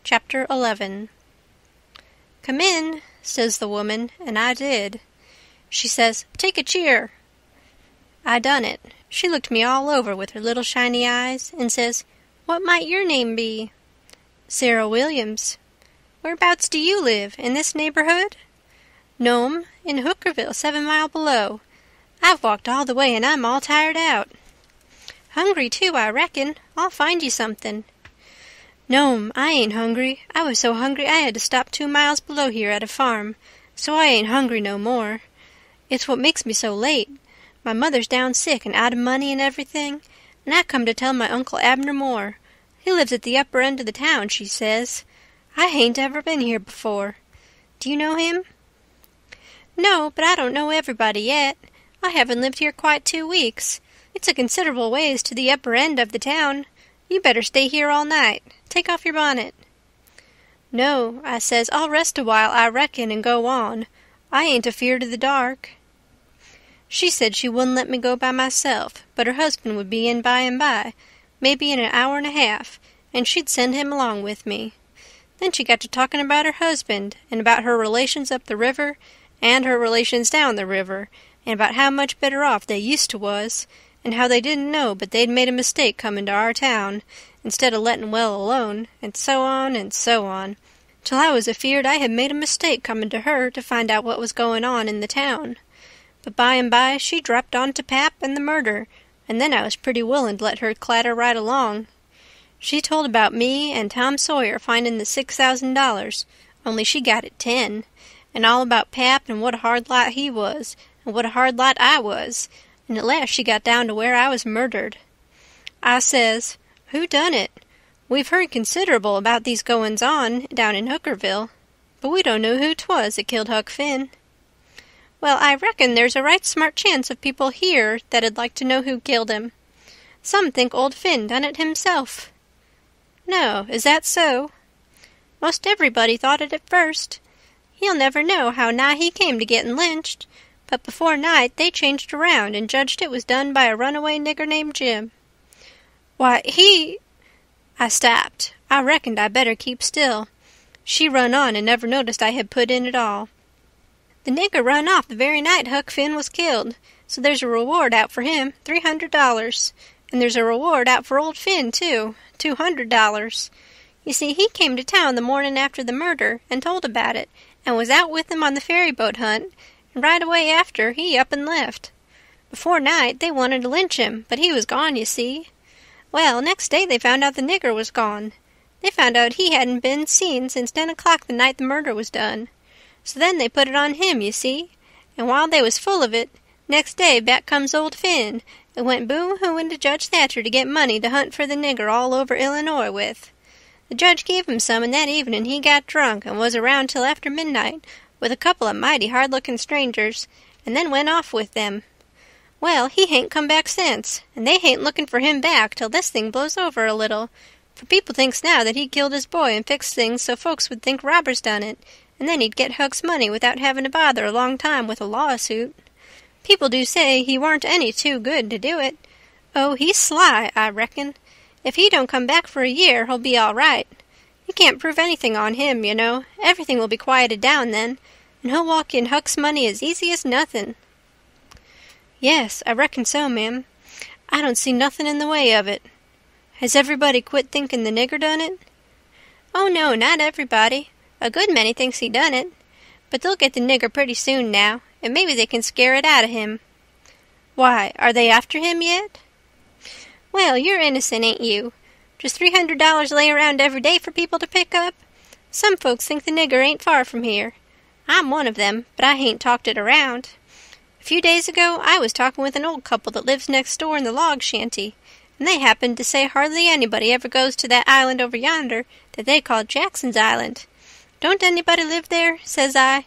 Chapter 11. "Come in," says the woman, and I did. She says, "Take a cheer." I done it. She looked me all over with her little shiny eyes and says, "What might your name be?" "Sarah Williams." "Whereabouts do you live? In this neighborhood?" "No'm, in Hookerville, 7 mile below. I've walked all the way and I'm all tired out." "Hungry too, I reckon. I'll find you something." "No'm, I ain't hungry. I was so hungry I had to stop 2 miles below here at a farm, so I ain't hungry no more. It's what makes me so late. My mother's down sick and out of money and everything, and I come to tell my Uncle Abner Moore. He lives at the upper end of the town, she says. I hain't ever been here before. Do you know him?" "No, but I don't know everybody yet. I haven't lived here quite 2 weeks. It's a considerable ways to the upper end of the town. You better stay here all night. Take off your bonnet." "No," I says, "I'll rest a while, I reckon, and go on. I ain't afeard of the dark." She said she wouldn't let me go by myself, but her husband would be in by and by, maybe in an hour and a half, and she'd send him along with me. Then she got to talking about her husband, and about her relations up the river, and her relations down the river, and about how much better off they used to was, and how they didn't know but they'd made a mistake coming to our town, instead of letting well alone, and so on, till I was afeard I had made a mistake coming to her to find out what was going on in the town. But by and by she dropped on to Pap and the murder, and then I was pretty willing to let her clatter right along. She told about me and Tom Sawyer finding the $6,000, only she got it 10, and all about Pap and what a hard lot he was, and what a hard lot I was, and at last she got down to where I was murdered. I says, "Who done it? We've heard considerable about these goings-on down in Hookerville, but we don't know who 'twas that killed Huck Finn." "Well, I reckon there's a right smart chance of people here that'd like to know who killed him. Some think old Finn done it himself." "No, is that so?" "Most everybody thought it at first. He'll never know how nigh he came to getting lynched, but before night they changed around and judged it was done by a runaway nigger named Jim." "Why, he—" I stopped. I reckoned I better keep still. She run on and never noticed I had put in at all. "The nigger run off the very night Huck Finn was killed, so there's a reward out for him, $300, and there's a reward out for old Finn, too, $200. You see, he came to town the morning after the murder and told about it, and was out with them on the ferry boat hunt, and right away after he up and left. Before night they wanted to lynch him, but he was gone, you see. Well, next day they found out the nigger was gone. They found out he hadn't been seen since 10 o'clock the night the murder was done. So then they put it on him, you see, and while they was full of it, next day back comes old Finn and went boo-hooing to Judge Thatcher to get money to hunt for the nigger all over Illinois with. The judge gave him some, and that evening he got drunk and was around till after midnight with a couple of mighty hard-looking strangers, and then went off with them. Well, he hain't come back since, and they hain't looking for him back till this thing blows over a little, for people thinks now that he killed his boy and fixed things so folks would think robbers done it, and then he'd get Huck's money without having to bother a long time with a lawsuit. People do say he warn't any too good to do it. Oh, he's sly, I reckon. If he don't come back for a year, he'll be all right. You can't prove anything on him, you know. Everything will be quieted down then, and he'll walk in Huck's money as easy as nothing." "Yes, I reckon so, ma'am. I don't see nothing in the way of it. Has everybody quit thinking the nigger done it?" "Oh, no, not everybody. A good many thinks he done it. But they'll get the nigger pretty soon now, and maybe they can scare it out of him." "Why, are they after him yet?" "Well, you're innocent, ain't you? Does $300 lay around every day for people to pick up? Some folks think the nigger ain't far from here. I'm one of them, but I hain't talked it around. A few days ago I was talking with an old couple that lives next door in the log shanty, and they happened to say hardly anybody ever goes to that island over yonder that they call Jackson's Island. 'Don't anybody live there?' says I.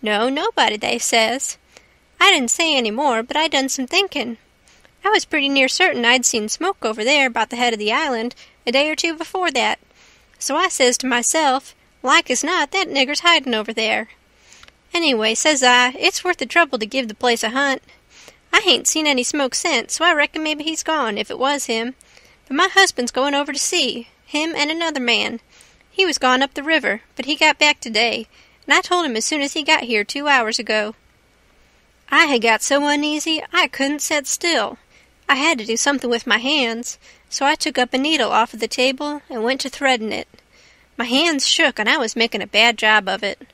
'No, nobody,' they says. I didn't say any more, but I done some thinking. I was pretty near certain I'd seen smoke over there about the head of the island a day or two before that. So I says to myself, like as not, that nigger's hiding over there. Anyway, says I, it's worth the trouble to give the place a hunt. I hain't seen any smoke since, so I reckon maybe he's gone, if it was him. But my husband's going over to see, him and another man. He was gone up the river, but he got back today, and I told him as soon as he got here 2 hours ago. I had got so uneasy I couldn't sit still. I had to do something with my hands, so I took up a needle off of the table and went to threading it. My hands shook, and I was making a bad job of it.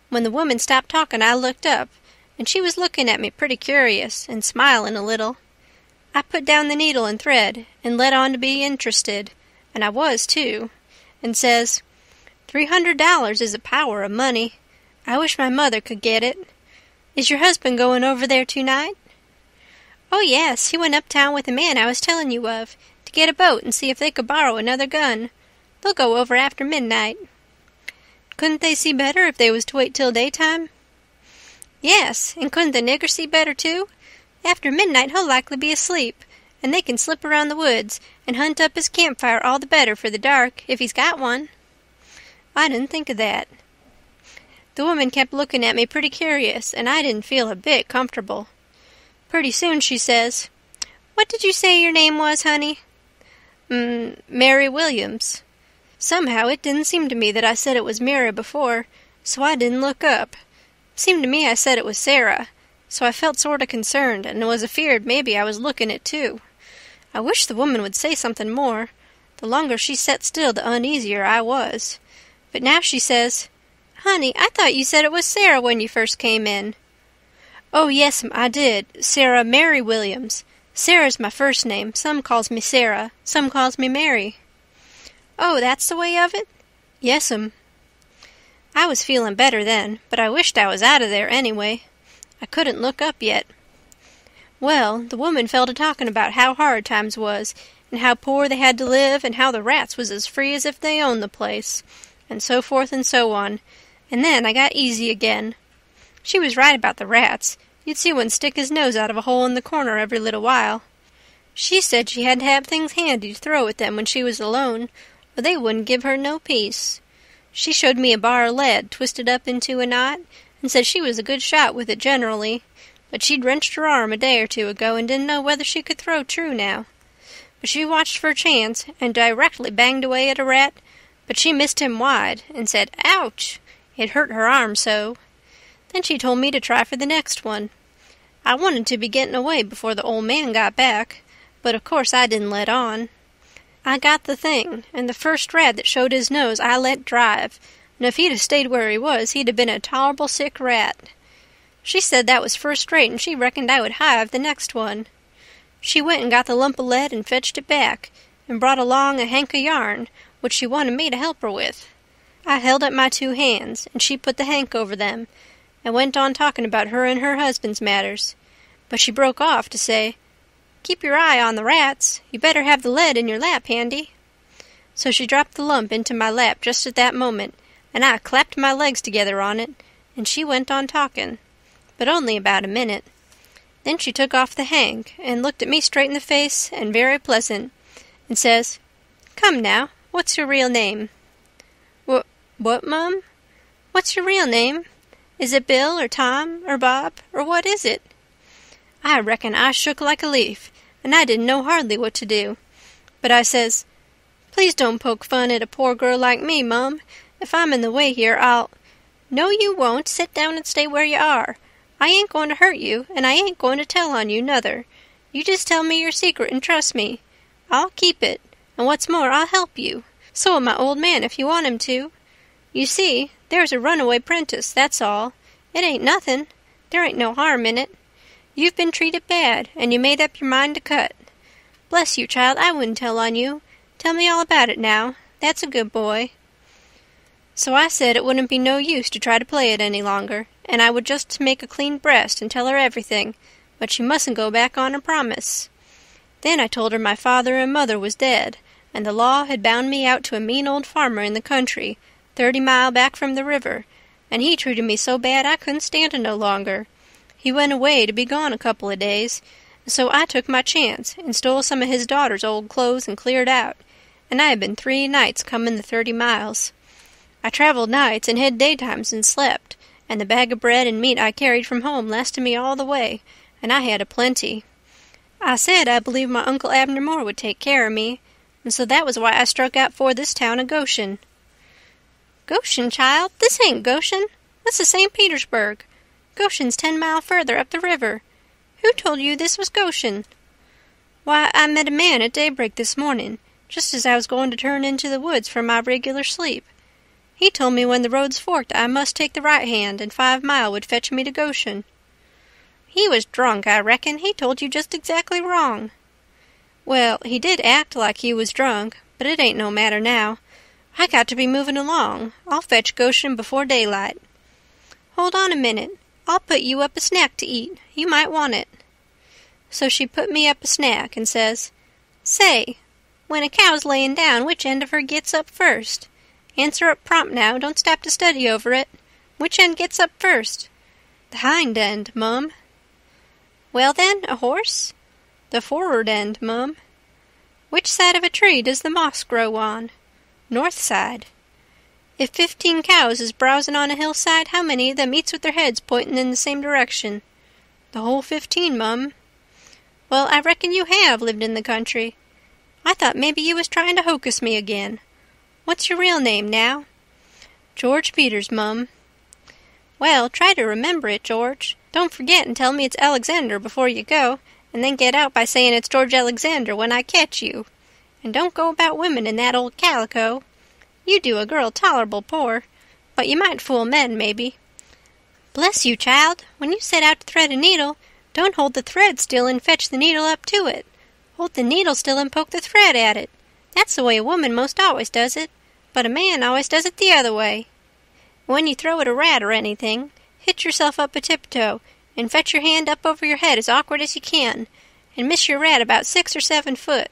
When the woman stopped talking, I looked up, and she was looking at me pretty curious and smiling a little. I put down the needle and thread and let on to be interested, and I was, too, and says, $300 is a power of money. I wish my mother could get it. Is your husband going over there tonight? Oh, yes, he went uptown with the man I was telling you of, to get a boat and see if they could borrow another gun. They'll go over after midnight. Couldn't they see better if they was to wait till daytime? Yes, and couldn't the nigger see better, too? After midnight he'll likely be asleep, and they can slip around the woods and hunt up his campfire all the better for the dark, if he's got one. I didn't think of that. The woman kept looking at me pretty curious, and I didn't feel a bit comfortable. Pretty soon she says, "What did you say your name was, honey?" Mary Williams. Somehow it didn't seem to me that I said it was Mary before, so I didn't look up. Seemed to me I said it was Sarah, so I felt sort of concerned and was afeard maybe I was looking it too. I wished the woman would say something more. The longer she sat still, the uneasier I was. But now she says, "Honey, I thought you said it was Sarah when you first came in." "Oh, yes'm, I did. Sarah Mary Williams. Sarah's my first name. Some calls me Sarah. Some calls me Mary." "Oh, that's the way of it?" "Yes'm." I was feeling better then, but I wished I was out of there anyway. I couldn't look up yet. Well, the woman fell to talking about how hard times was, and how poor they had to live, and how the rats was as free as if they owned the place, and so forth and so on, and then I got easy again. She was right about the rats. You'd see one stick his nose out of a hole in the corner every little while. She said she had to have things handy to throw at them when she was alone, or they wouldn't give her no peace. She showed me a bar of lead twisted up into a knot, and said she was a good shot with it generally, but she'd wrenched her arm a day or two ago and didn't know whether she could throw true now. But she watched for a chance, and directly banged away at a rat, but she missed him wide, and said, "Ouch!" It hurt her arm so. Then she told me to try for the next one. I wanted to be getting away before the old man got back, but of course I didn't let on. I got the thing, and the first rat that showed his nose I let drive, and if he'd have stayed where he was, he'd have been a tolerable sick rat. She said that was first rate, and she reckoned I would hive the next one. She went and got the lump of lead and fetched it back, and brought along a hank of yarn, which she wanted me to help her with. I held up my 2 hands, and she put the hank over them, and went on talking about her and her husband's matters. But she broke off to say, "Keep your eye on the rats. You better have the lead in your lap handy." So she dropped the lump into my lap just at that moment, and I clapped my legs together on it, and she went on talking, but only about a minute. Then she took off the hank, and looked at me straight in the face, and very pleasant, and says, "Come now, what's your real name?" What, Mum? What's your real name? Is it Bill, or Tom, or Bob, or what is it? I reckon I shook like a leaf, and I didn't know hardly what to do. But I says, "Please don't poke fun at a poor girl like me, Mum. If I'm in the way here, I'll—" "No, you won't. Sit down and stay where you are. I ain't going to hurt you, and I ain't going to tell on you, nuther. You just tell me your secret and trust me. I'll keep it, and what's more, I'll help you. So'll my old man if you want him to. You see, there's a runaway prentice, that's all. It ain't nothing. There ain't no harm in it. You've been treated bad, and you made up your mind to cut. Bless you, child, I wouldn't tell on you. Tell me all about it now. That's a good boy." So I said it wouldn't be no use to try to play it any longer, and I would just make a clean breast and tell her everything, but she mustn't go back on her promise. Then I told her my father and mother was dead, and the law had bound me out to a mean old farmer in the country, 30 mile back from the river, and he treated me so bad I couldn't stand it no longer. He went away to be gone a couple of days, and so I took my chance and stole some of his daughter's old clothes and cleared out, and I had been 3 nights coming the 30 miles. I traveled nights and had daytimes and slept, and the bag of bread and meat I carried from home lasted me all the way, and I had a plenty. I said I believed my Uncle Abner Moore would take care of me, and so that was why I struck out for this town of Goshen. Goshen, child? This ain't Goshen. This is St. Petersburg. Goshen's 10 miles further up the river. Who told you this was Goshen? Why, I met a man at daybreak this morning, just as I was going to turn into the woods for my regular sleep. He told me when the roads forked I must take the right hand, and 5 mile would fetch me to Goshen. He was drunk, I reckon. He told you just exactly wrong. Well, he did act like he was drunk, but it ain't no matter now. I got to be moving along. I'll fetch Goshen before daylight. Hold on a minute. I'll put you up a snack to eat. You might want it. So she put me up a snack and says, Say, when a cow's laying down, which end of her gets up first? Answer up prompt now. Don't stop to study over it. Which end gets up first? The hind end, Mum. Well then, a horse? The forward end, Mum. Which side of a tree does the moss grow on? North side. If 15 cows is browsing on a hillside, how many of them eats with their heads pointing in the same direction? The whole 15, Mum. Well, I reckon you have lived in the country. I thought maybe you was trying to hocus me again. What's your real name, now? George Peters, Mum. Well, try to remember it, George. Don't forget and tell me it's Alexander before you go, and then get out by saying it's George Alexander when I catch you. And don't go about women in that old calico. You do a girl tolerable poor, but you might fool men, maybe. Bless you, child. When you set out to thread a needle, don't hold the thread still and fetch the needle up to it. Hold the needle still and poke the thread at it. That's the way a woman most always does it, but a man always does it the other way. When you throw at a rat or anything, hit yourself up a tiptoe and fetch your hand up over your head as awkward as you can, and miss your rat about 6 or 7 foot.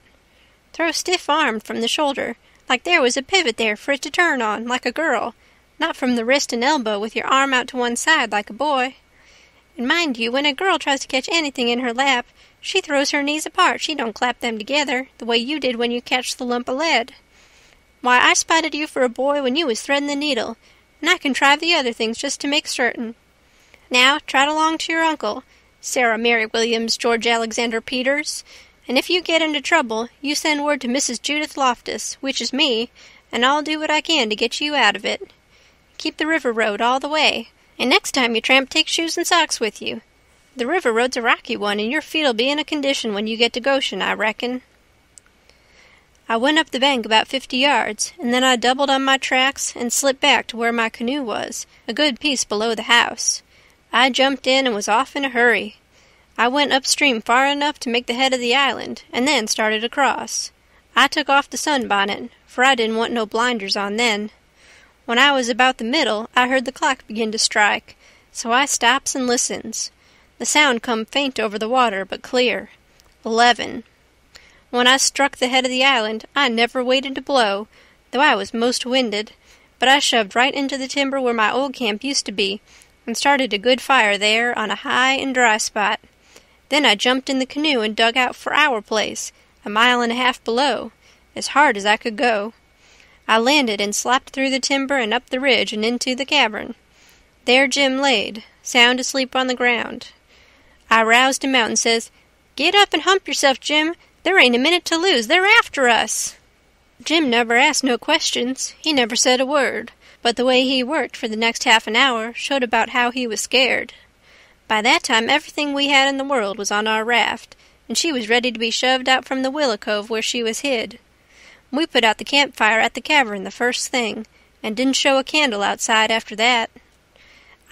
Throw stiff-armed from the shoulder, like there was a pivot there for it to turn on, like a girl, not from the wrist and elbow with your arm out to one side like a boy. And mind you, when a girl tries to catch anything in her lap, she throws her knees apart. She don't clap them together, the way you did when you catched the lump of lead. Why, I spotted you for a boy when you was threading the needle, and I contrived the other things just to make certain. Now, trot along to your uncle, Sarah Mary Williams George Alexander Peters, and if you get into trouble, you send word to Mrs. Judith Loftus, which is me, and I'll do what I can to get you out of it. Keep the river road all the way, and next time you tramp, take shoes and socks with you. The river road's a rocky one, and your feet'll be in a condition when you get to Goshen, I reckon. I went up the bank about 50 yards, and then I doubled on my tracks and slipped back to where my canoe was, a good piece below the house. I jumped in and was off in a hurry. I went upstream far enough to make the head of the island, and then started across. I took off the sunbonnet, for I didn't want no blinders on then. When I was about the middle, I heard the clock begin to strike, so I stops and listens. The sound come faint over the water, but clear. 11. When I struck the head of the island, I never waited to blow, though I was most winded, but I shoved right into the timber where my old camp used to be, and started a good fire there on a high and dry spot. Then I jumped in the canoe and dug out for our place, 1.5 miles below, as hard as I could go. I landed and slopped through the timber and up the ridge and into the cavern. There Jim laid, sound asleep on the ground. I roused him out and says, "Get up and hump yourself, Jim. There ain't a minute to lose. They're after us." Jim never asked no questions. He never said a word, but the way he worked for the next half an hour showed about how he was scared. By that time everything we had in the world was on our raft, and she was ready to be shoved out from the willow cove where she was hid. We put out the campfire at the cavern the first thing, and didn't show a candle outside after that.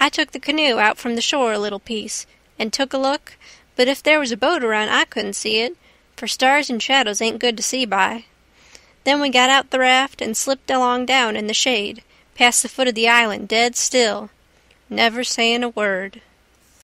I took the canoe out from the shore a little piece, and took a look, but if there was a boat around I couldn't see it, for stars and shadows ain't good to see by. Then we got out the raft and slipped along down in the shade, past the foot of the island dead still, never saying a word.